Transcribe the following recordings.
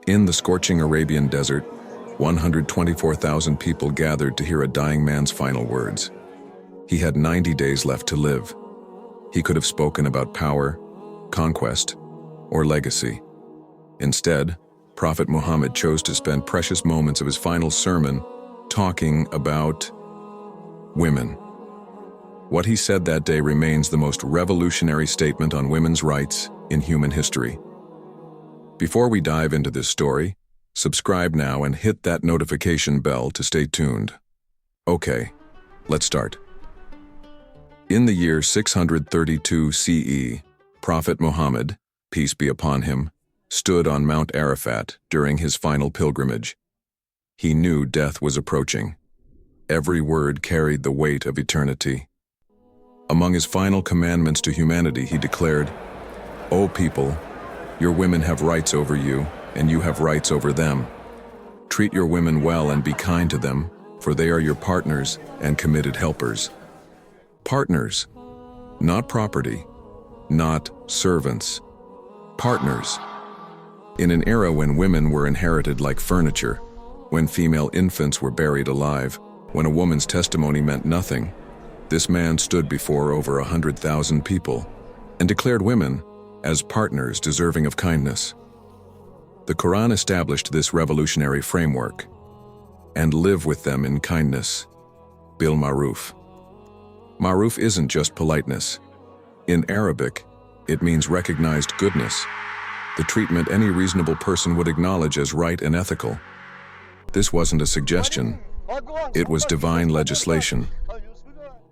In the scorching Arabian desert, 124,000 people gathered to hear a dying man's final words. He had 90 days left to live. He could have spoken about power, conquest, or legacy. Instead, Prophet Muhammad chose to spend precious moments of his final sermon talking about women. What he said that day remains the most revolutionary statement on women's rights in human history. Before we dive into this story, subscribe now and hit that notification bell to stay tuned. Okay, let's start. In the year 632 CE, Prophet Muhammad, peace be upon him, stood on Mount Arafat during his final pilgrimage. He knew death was approaching. Every word carried the weight of eternity. Among his final commandments to humanity, he declared, "O people, your women have rights over you, and you have rights over them. Treat your women well and be kind to them, for they are your partners and committed helpers." Partners, not property, not servants. Partners. In an era when women were inherited like furniture, when female infants were buried alive, when a woman's testimony meant nothing, this man stood before over 100,000 people and declared women as partners deserving of kindness. The Quran established this revolutionary framework. And live with them in kindness. Bil Ma'ruf. Ma'ruf isn't just politeness. In Arabic, it means recognized goodness, the treatment any reasonable person would acknowledge as right and ethical. This wasn't a suggestion, it was divine legislation.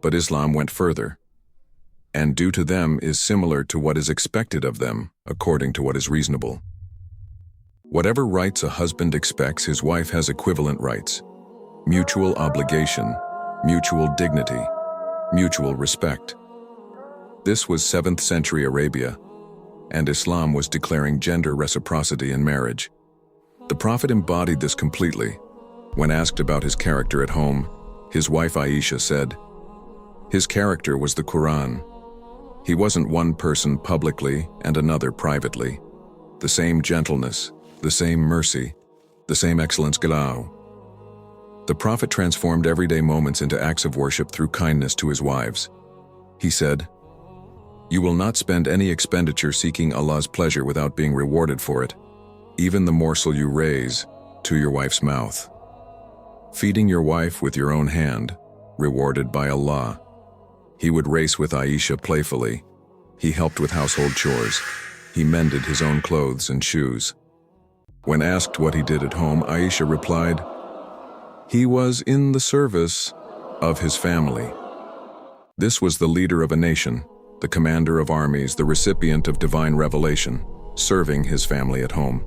But Islam went further. And due to them is similar to what is expected of them, according to what is reasonable. Whatever rights a husband expects, his wife has equivalent rights. Mutual obligation, mutual dignity, mutual respect. This was 7th century Arabia, and Islam was declaring gender reciprocity in marriage. The Prophet embodied this completely. When asked about his character at home, his wife Aisha said, "His character was the Quran. He wasn't one person publicly and another privately. The same gentleness, the same mercy, the same excellence galau." The Prophet transformed everyday moments into acts of worship through kindness to his wives. He said, "You will not spend any expenditure seeking Allah's pleasure without being rewarded for it, even the morsel you raise to your wife's mouth. Feeding your wife with your own hand, rewarded by Allah." He would race with Aisha playfully. He helped with household chores. He mended his own clothes and shoes. When asked what he did at home, Aisha replied, "He was in the service of his family." This was the leader of a nation, the commander of armies, the recipient of divine revelation, serving his family at home.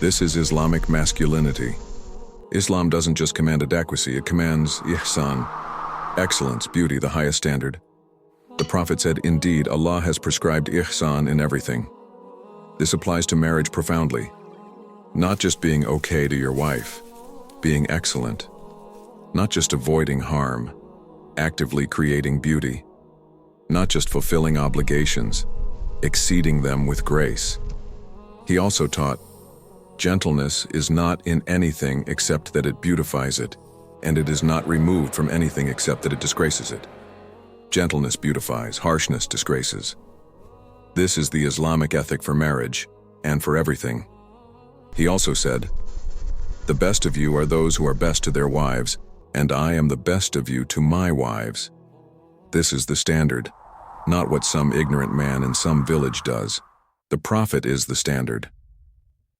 This is Islamic masculinity. Islam doesn't just command adequacy, it commands ihsan, excellence, beauty, the highest standard. The Prophet said, "Indeed, Allah has prescribed ihsan in everything." This applies to marriage profoundly. Not just being okay to your wife, being excellent. Not just avoiding harm, actively creating beauty. Not just fulfilling obligations, exceeding them with grace. He also taught, gentleness is not in anything except that it beautifies it, and it is not removed from anything except that it disgraces it. Gentleness beautifies, harshness disgraces. This is the Islamic ethic for marriage, and for everything. He also said, "The best of you are those who are best to their wives, and I am the best of you to my wives." This is the standard, not what some ignorant man in some village does. The Prophet is the standard.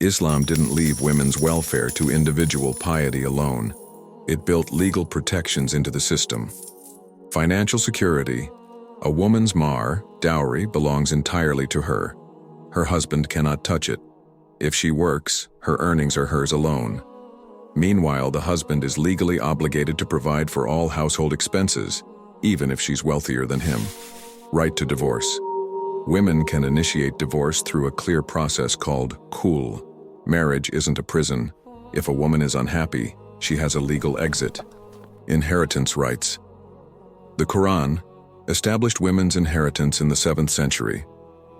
Islam didn't leave women's welfare to individual piety alone. It built legal protections into the system. Financial security. A woman's mahr, dowry, belongs entirely to her. Her husband cannot touch it. If she works, her earnings are hers alone. Meanwhile, the husband is legally obligated to provide for all household expenses, even if she's wealthier than him. Right to divorce. Women can initiate divorce through a clear process called khul. Marriage isn't a prison. If a woman is unhappy, she has a legal exit. Inheritance rights. The Quran established women's inheritance in the 7th century.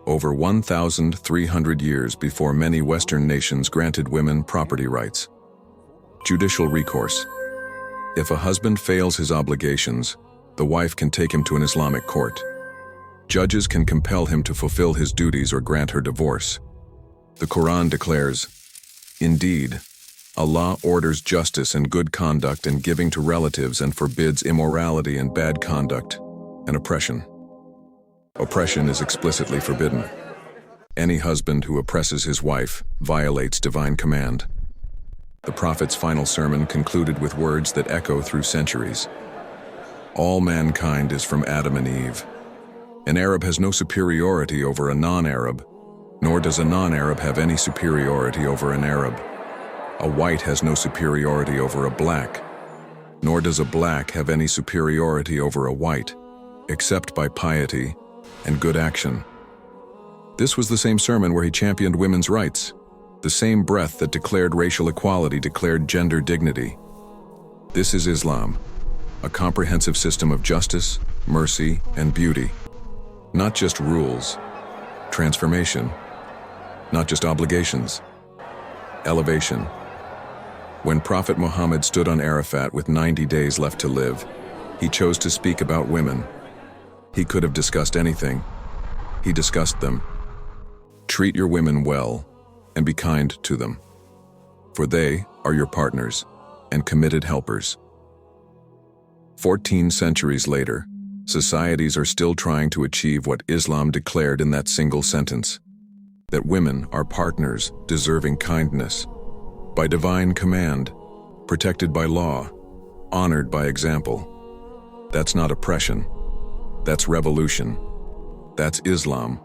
over 1,300 years before many Western nations granted women property rights. Judicial recourse. If a husband fails his obligations, the wife can take him to an Islamic court. Judges can compel him to fulfill his duties or grant her divorce. The Quran declares, "Indeed, Allah orders justice and good conduct and giving to relatives and forbids immorality and bad conduct and oppression." Oppression is explicitly forbidden. Any husband who oppresses his wife violates divine command. The Prophet's final sermon concluded with words that echo through centuries. All mankind is from Adam and Eve. An Arab has no superiority over a non-Arab, nor does a non-Arab have any superiority over an Arab. A white has no superiority over a black, nor does a black have any superiority over a white, except by piety and good action. This was the same sermon where he championed women's rights. The same breath that declared racial equality declared gender dignity. This is Islam, a comprehensive system of justice, mercy, and beauty. Not just rules, transformation. Not just obligations, elevation. When Prophet Muhammad stood on Arafat with 90 days left to live, he chose to speak about women. He could have discussed anything. He discussed them. Treat your women well and be kind to them, for they are your partners and committed helpers. 14 centuries later, societies are still trying to achieve what Islam declared in that single sentence, that women are partners deserving kindness, by divine command, protected by law, honored by example. That's not oppression. That's revolution. That's Islam.